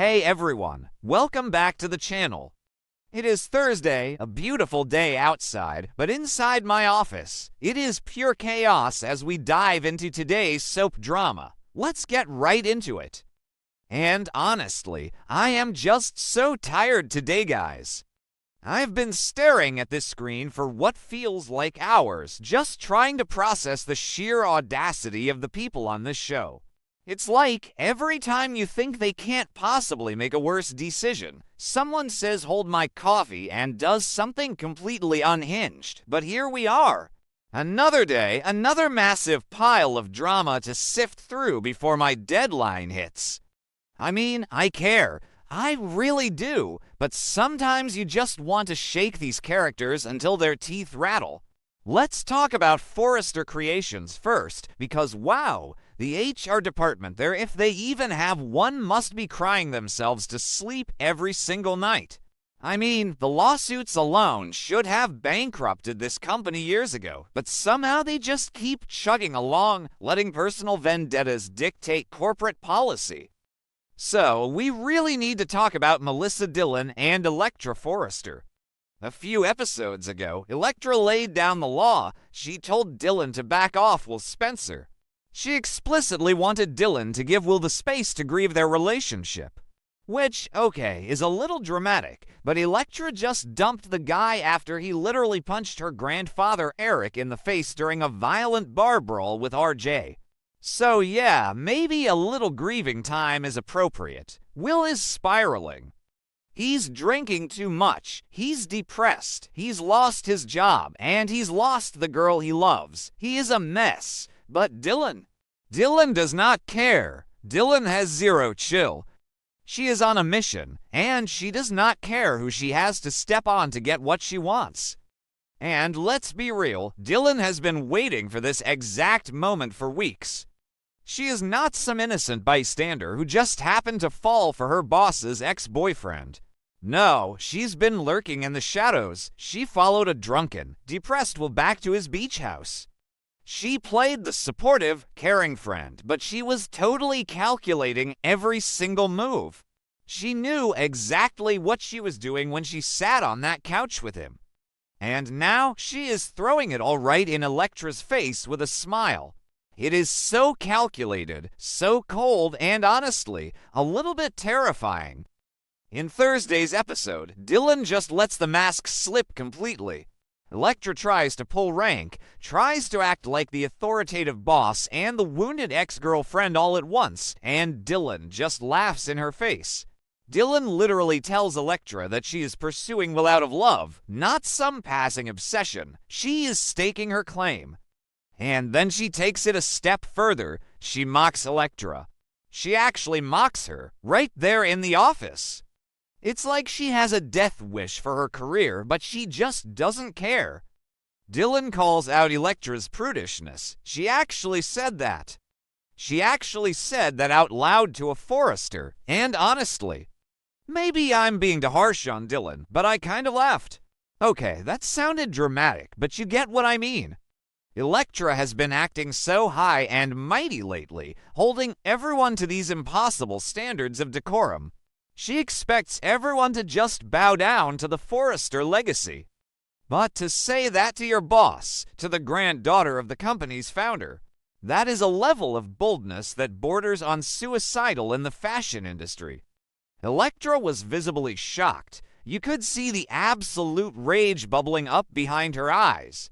Hey everyone, welcome back to the channel. It is Thursday, a beautiful day outside, but inside my office, it is pure chaos as we dive into today's soap drama. Let's get right into it. And honestly, I am just so tired today, guys. I've been staring at this screen for what feels like hours, just trying to process the sheer audacity of the people on this show. It's like every time you think they can't possibly make a worse decision, someone says hold my coffee and does something completely unhinged. But here we are. Another day, another massive pile of drama to sift through before my deadline hits. I mean, I care. I really do. But sometimes you just want to shake these characters until their teeth rattle. Let's talk about Forrester Creations first, because wow, the HR department there, if they even have one, must be crying themselves to sleep every single night. I mean, the lawsuits alone should have bankrupted this company years ago, but somehow they just keep chugging along, letting personal vendettas dictate corporate policy. So, we really need to talk about Melissa Dillon and Elektra Forrester. A few episodes ago, Elektra laid down the law. She told Dillon to back off Will Spencer. She explicitly wanted Dillon to give Will the space to grieve their relationship. Which, okay, is a little dramatic, but Elektra just dumped the guy after he literally punched her grandfather Eric in the face during a violent bar brawl with RJ. So yeah, maybe a little grieving time is appropriate. Will is spiraling. He's drinking too much, he's depressed, he's lost his job, and he's lost the girl he loves. He is a mess. But Dillon does not care. Dillon has zero chill. She is on a mission, and she does not care who she has to step on to get what she wants. And let's be real, Dillon has been waiting for this exact moment for weeks. She is not some innocent bystander who just happened to fall for her boss's ex-boyfriend. No, she's been lurking in the shadows. She followed a drunken, depressed Will back to his beach house. She played the supportive, caring friend, but she was totally calculating every single move. She knew exactly what she was doing when she sat on that couch with him. And now she is throwing it all right in Elektra's face with a smile. It is so calculated, so cold, and honestly, a little bit terrifying. In Thursday's episode, Dillon just lets the mask slip completely. Elektra tries to pull rank, tries to act like the authoritative boss and the wounded ex-girlfriend all at once, and Dillon just laughs in her face. Dillon literally tells Elektra that she is pursuing Will out of love, not some passing obsession. She is staking her claim. And then she takes it a step further. She mocks Elektra. She actually mocks her, right there in the office. It's like she has a death wish for her career, but she just doesn't care. Dillon calls out Elektra's prudishness. She actually said that. She actually said that out loud to a Forrester, and honestly, maybe I'm being too harsh on Dillon, but I kind of laughed. Okay, that sounded dramatic, but you get what I mean. Elektra has been acting so high and mighty lately, holding everyone to these impossible standards of decorum. She expects everyone to just bow down to the Forrester legacy. But to say that to your boss, to the granddaughter of the company's founder, that is a level of boldness that borders on suicidal in the fashion industry. Elektra was visibly shocked. You could see the absolute rage bubbling up behind her eyes.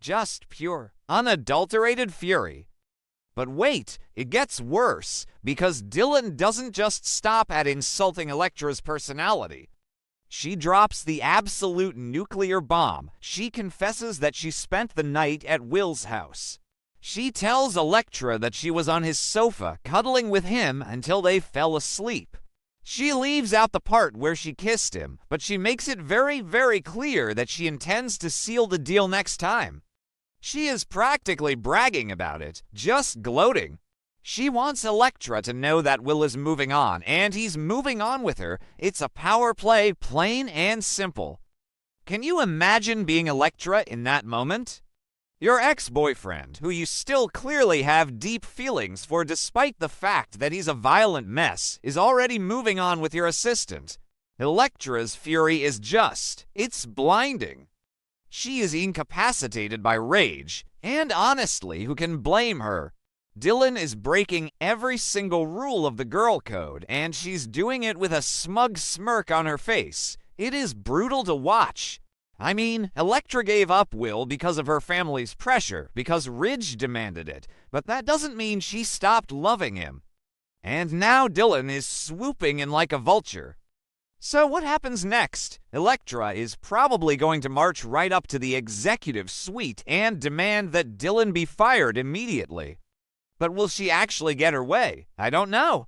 Just pure, unadulterated fury. But wait, it gets worse, because Dillon doesn't just stop at insulting Elektra's personality. She drops the absolute nuclear bomb. She confesses that she spent the night at Will's house. She tells Elektra that she was on his sofa, cuddling with him until they fell asleep. She leaves out the part where she kissed him, but she makes it very, very clear that she intends to seal the deal next time. She is practically bragging about it, just gloating. She wants Elektra to know that Will is moving on, and he's moving on with her. It's a power play, plain and simple. Can you imagine being Elektra in that moment? Your ex-boyfriend, who you still clearly have deep feelings for despite the fact that he's a violent mess, is already moving on with your assistant. Elektra's fury is it's blinding. She is incapacitated by rage, and honestly, who can blame her? Dylan is breaking every single rule of the girl code, and she's doing it with a smug smirk on her face. It is brutal to watch. I mean, Elektra gave up Will because of her family's pressure, because Ridge demanded it, but that doesn't mean she stopped loving him. And now Dylan is swooping in like a vulture. So what happens next? Elektra is probably going to march right up to the executive suite and demand that Dylan be fired immediately. But will she actually get her way? I don't know.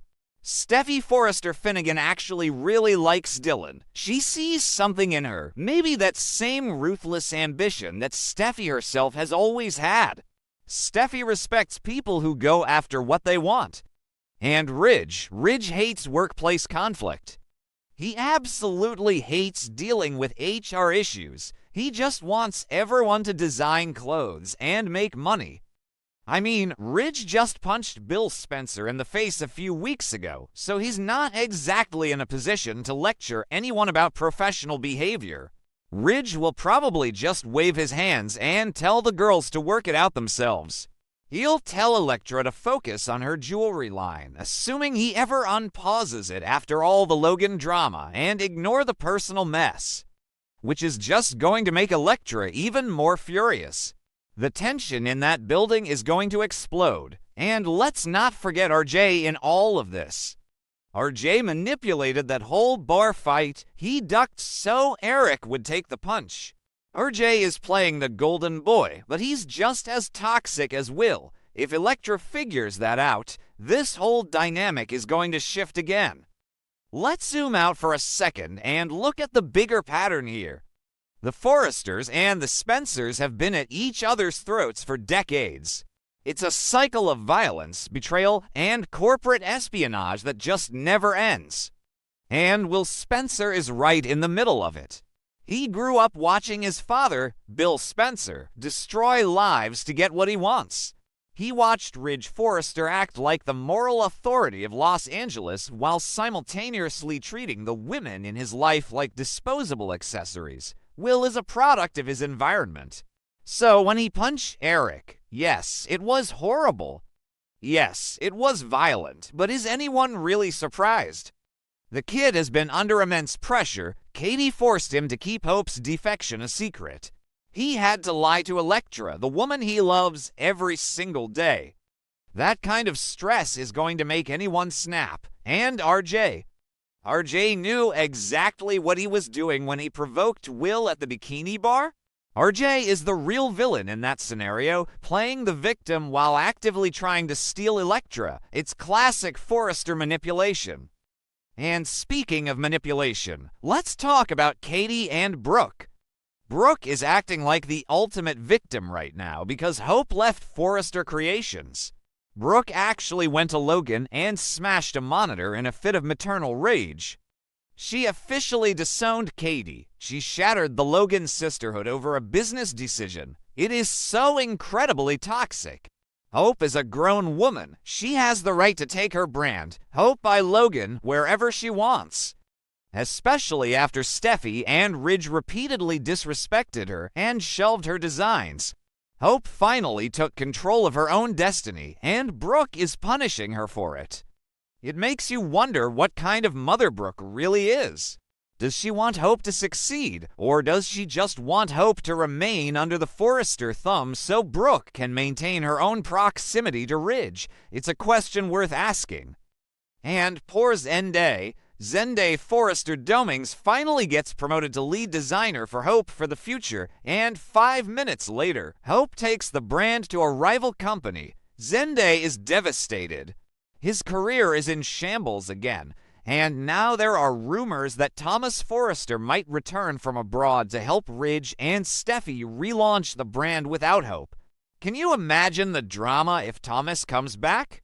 Steffy Forrester Finnegan actually really likes Dylan. She sees something in her, maybe that same ruthless ambition that Steffy herself has always had. Steffy respects people who go after what they want. And Ridge hates workplace conflict. He absolutely hates dealing with HR issues. He just wants everyone to design clothes and make money. I mean, Ridge just punched Bill Spencer in the face a few weeks ago, so he's not exactly in a position to lecture anyone about professional behavior. Ridge will probably just wave his hands and tell the girls to work it out themselves. He'll tell Elektra to focus on her jewelry line, assuming he ever unpauses it after all the Logan drama, and ignore the personal mess, which is just going to make Elektra even more furious. The tension in that building is going to explode. And let's not forget RJ in all of this. RJ manipulated that whole bar fight. He ducked so Eric would take the punch. RJ is playing the golden boy, but he's just as toxic as Will. If Elektra figures that out, this whole dynamic is going to shift again. Let's zoom out for a second and look at the bigger pattern here. The Forresters and the Spencers have been at each other's throats for decades. It's a cycle of violence, betrayal, and corporate espionage that just never ends. And Will Spencer is right in the middle of it. He grew up watching his father, Bill Spencer, destroy lives to get what he wants. He watched Ridge Forrester act like the moral authority of Los Angeles while simultaneously treating the women in his life like disposable accessories. Will is a product of his environment. So when he punched Eric, yes, it was horrible. Yes, it was violent, but is anyone really surprised? The kid has been under immense pressure. Katie forced him to keep Hope's defection a secret. He had to lie to Elektra, the woman he loves, every single day. That kind of stress is going to make anyone snap, and RJ. RJ knew exactly what he was doing when he provoked Will at the bikini bar. RJ is the real villain in that scenario, playing the victim while actively trying to steal Elektra. It's classic Forrester manipulation. And speaking of manipulation, let's talk about Katie and Brooke. Brooke is acting like the ultimate victim right now because Hope left Forrester Creations. Brooke actually went to Logan and smashed a monitor in a fit of maternal rage. She officially disowned Katie. She shattered the Logan sisterhood over a business decision. It is so incredibly toxic. Hope is a grown woman. She has the right to take her brand, Hope by Logan, wherever she wants. Especially after Steffy and Ridge repeatedly disrespected her and shelved her designs. Hope finally took control of her own destiny, and Brooke is punishing her for it. It makes you wonder what kind of mother Brooke really is. Does she want Hope to succeed, or does she just want Hope to remain under the Forrester thumb so Brooke can maintain her own proximity to Ridge? It's a question worth asking. And poor Zende Forrester Domings finally gets promoted to lead designer for Hope for the future, and 5 minutes later, Hope takes the brand to a rival company. Zende is devastated. His career is in shambles again, and now there are rumors that Thomas Forrester might return from abroad to help Ridge and Steffy relaunch the brand without Hope. Can you imagine the drama if Thomas comes back?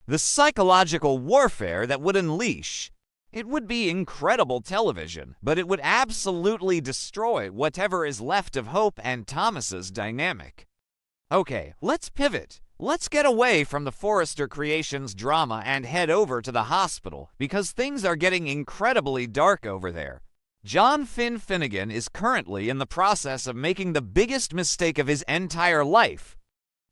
The psychological warfare that would unleash. It would be incredible television, but it would absolutely destroy whatever is left of Hope and Thomas's dynamic. Okay, let's pivot. Let's get away from the Forrester Creations drama and head over to the hospital because things are getting incredibly dark over there. John Finn Finnegan is currently in the process of making the biggest mistake of his entire life.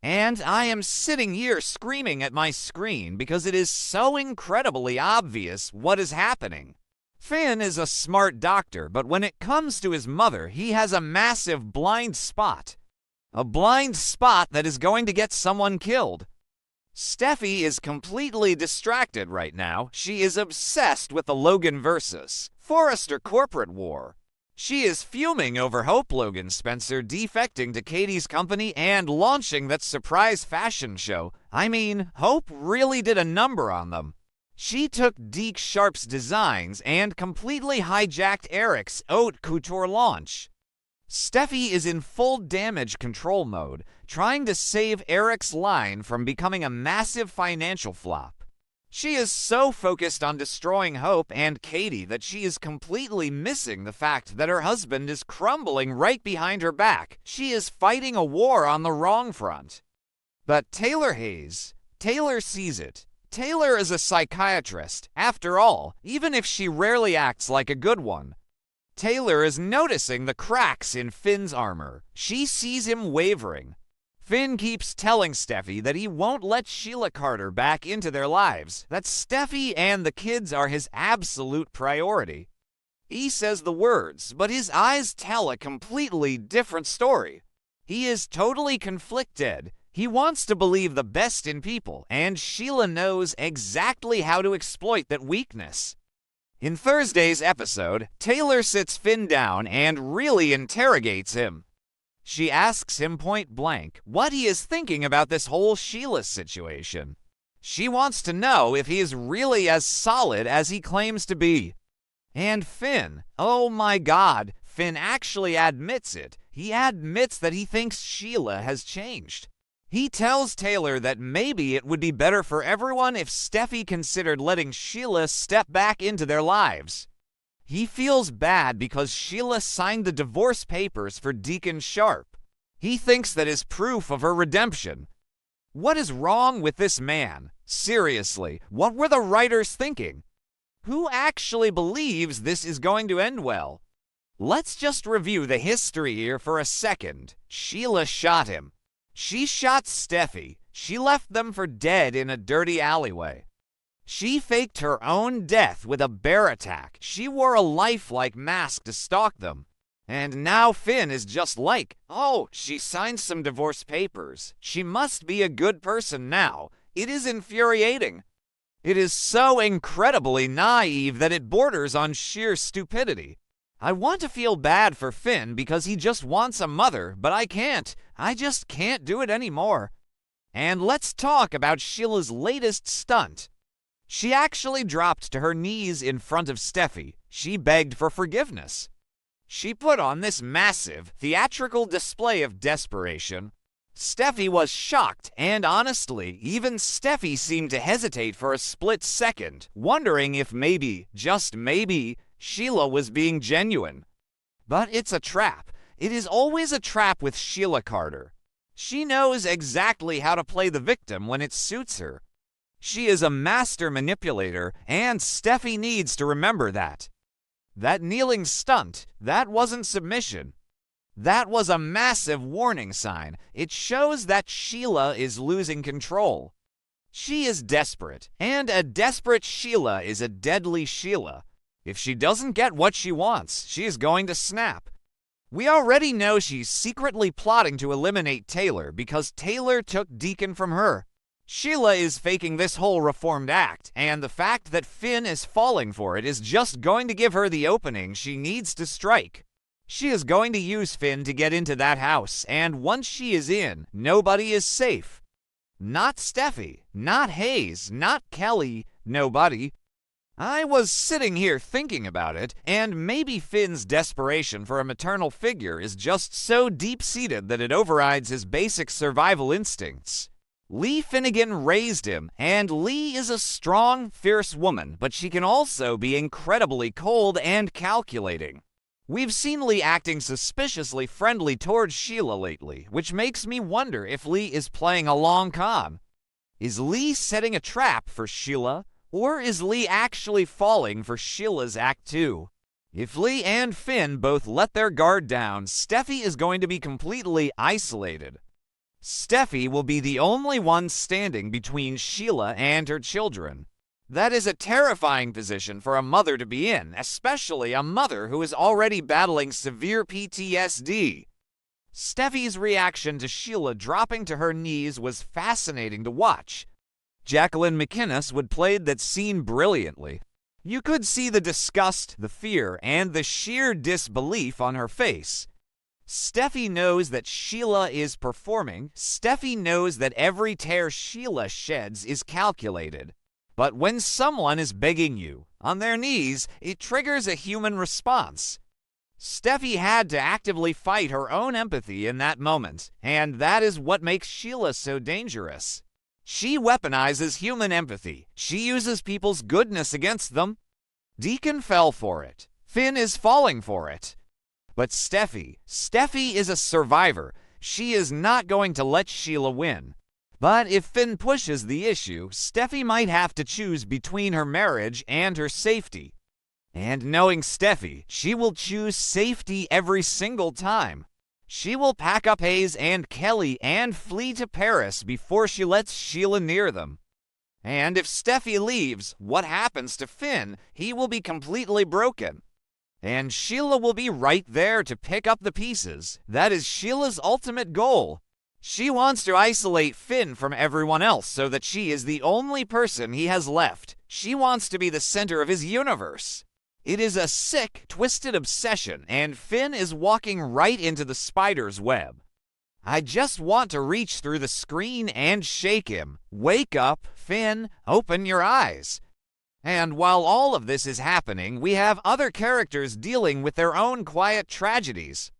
And I am sitting here screaming at my screen because it is so incredibly obvious what is happening. Finn is a smart doctor, but when it comes to his mother, he has a massive blind spot. A blind spot that is going to get someone killed. Steffy is completely distracted right now. She is obsessed with the Logan versus Forrester corporate war. She is fuming over Hope Logan Spencer defecting to Katie's company and launching that surprise fashion show. I mean, Hope really did a number on them. She took Deke Sharp's designs and completely hijacked Eric's haute couture launch. Steffy is in full damage control mode, trying to save Eric's line from becoming a massive financial flop. She is so focused on destroying Hope and Katie that she is completely missing the fact that her husband is crumbling right behind her back. She is fighting a war on the wrong front. But Taylor sees it. Taylor is a psychiatrist, after all, even if she rarely acts like a good one. Taylor is noticing the cracks in Finn's armor. She sees him wavering. Finn keeps telling Steffy that he won't let Sheila Carter back into their lives, that Steffy and the kids are his absolute priority. He says the words, but his eyes tell a completely different story. He is totally conflicted. He wants to believe the best in people, and Sheila knows exactly how to exploit that weakness. In Thursday's episode, Taylor sits Finn down and really interrogates him. She asks him point blank what he is thinking about this whole Sheila situation. She wants to know if he is really as solid as he claims to be. And Finn, oh my God, Finn actually admits it. He admits that he thinks Sheila has changed. He tells Taylor that maybe it would be better for everyone if Steffy considered letting Sheila step back into their lives. He feels bad because Sheila signed the divorce papers for Deacon Sharp. He thinks that is proof of her redemption. What is wrong with this man? Seriously, what were the writers thinking? Who actually believes this is going to end well? Let's just review the history here for a second. Sheila shot him. She shot Steffy. She left them for dead in a dirty alleyway. She faked her own death with a bear attack. She wore a lifelike mask to stalk them. And now Finn is just like, oh, she signed some divorce papers. She must be a good person now. It is infuriating. It is so incredibly naive that it borders on sheer stupidity. I want to feel bad for Finn because he just wants a mother, but I can't. I just can't do it anymore. And let's talk about Sheila's latest stunt. She actually dropped to her knees in front of Steffy. She begged for forgiveness. She put on this massive, theatrical display of desperation. Steffy was shocked, and honestly, even Steffy seemed to hesitate for a split second, wondering if maybe, just maybe, Sheila was being genuine. But it's a trap. It is always a trap with Sheila Carter. She knows exactly how to play the victim when it suits her. She is a master manipulator, and Steffy needs to remember that. That kneeling stunt, that wasn't submission. That was a massive warning sign. It shows that Sheila is losing control. She is desperate, and a desperate Sheila is a deadly Sheila. If she doesn't get what she wants, she is going to snap. We already know she's secretly plotting to eliminate Taylor because Taylor took Deacon from her. Sheila is faking this whole reformed act, and the fact that Finn is falling for it is just going to give her the opening she needs to strike. She is going to use Finn to get into that house, and once she is in, nobody is safe. Not Steffy, not Hayes, not Kelly, nobody. I was sitting here thinking about it, and maybe Finn's desperation for a maternal figure is just so deep-seated that it overrides his basic survival instincts. Lee Finnegan raised him, and Lee is a strong, fierce woman, but she can also be incredibly cold and calculating. We've seen Lee acting suspiciously friendly towards Sheila lately, which makes me wonder if Lee is playing a long con. Is Lee setting a trap for Sheila, or is Lee actually falling for Sheila's act 2? If Lee and Finn both let their guard down, Steffy is going to be completely isolated. Steffy will be the only one standing between Sheila and her children. That is a terrifying position for a mother to be in, especially a mother who is already battling severe PTSD. Steffy's reaction to Sheila dropping to her knees was fascinating to watch. Jacqueline McInnes would play that scene brilliantly. You could see the disgust, the fear, and the sheer disbelief on her face. Steffy knows that Sheila is performing. Steffy knows that every tear Sheila sheds is calculated. But when someone is begging you, on their knees, it triggers a human response. Steffy had to actively fight her own empathy in that moment, and that is what makes Sheila so dangerous. She weaponizes human empathy. She uses people's goodness against them. Deacon fell for it. Finn is falling for it. But Steffy is a survivor. She is not going to let Sheila win. But if Finn pushes the issue, Steffy might have to choose between her marriage and her safety. And knowing Steffy, she will choose safety every single time. She will pack up Hayes and Kelly and flee to Paris before she lets Sheila near them. And if Steffy leaves, what happens to Finn? He will be completely broken. And Sheila will be right there to pick up the pieces. That is Sheila's ultimate goal. She wants to isolate Finn from everyone else so that she is the only person he has left. She wants to be the center of his universe. It is a sick, twisted obsession, and Finn is walking right into the spider's web. I just want to reach through the screen and shake him. Wake up, Finn, open your eyes. And while all of this is happening, we have other characters dealing with their own quiet tragedies.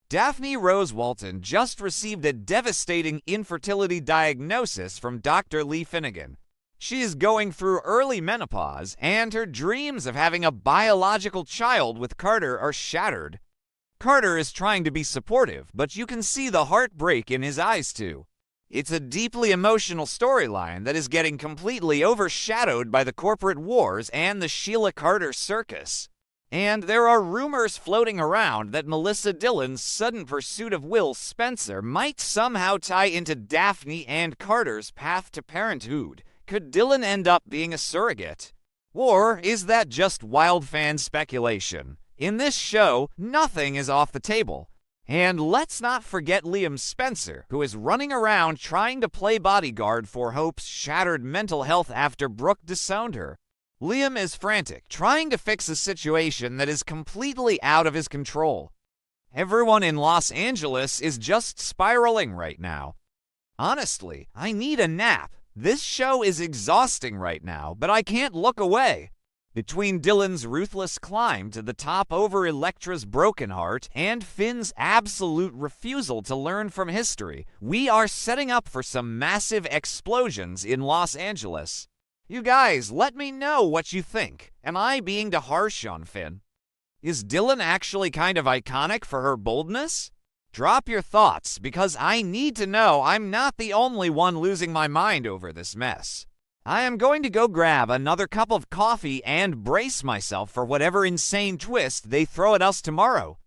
Daphne Rose Walton just received a devastating infertility diagnosis from Dr. Lee Finnegan. She is going through early menopause, and her dreams of having a biological child with Carter are shattered. Carter is trying to be supportive, but you can see the heartbreak in his eyes too. It's a deeply emotional storyline that is getting completely overshadowed by the corporate wars and the Sheila Carter circus. And there are rumors floating around that Melissa Dillon's sudden pursuit of Will Spencer might somehow tie into Daphne and Carter's path to parenthood. Could Dillon end up being a surrogate? Or is that just wild fan speculation? In this show, nothing is off the table. And let's not forget Liam Spencer, who is running around trying to play bodyguard for Hope's shattered mental health after Brooke disowned her. Liam is frantic, trying to fix a situation that is completely out of his control. Everyone in Los Angeles is just spiraling right now. Honestly, I need a nap. This show is exhausting right now, but I can't look away. Between Dillon's ruthless climb to the top over Elektra's broken heart and Finn's absolute refusal to learn from history, we are setting up for some massive explosions in Los Angeles. You guys, let me know what you think. Am I being too harsh on Finn? Is Dillon actually kind of iconic for her boldness? Drop your thoughts, because I need to know I'm not the only one losing my mind over this mess. I am going to go grab another cup of coffee and brace myself for whatever insane twist they throw at us tomorrow.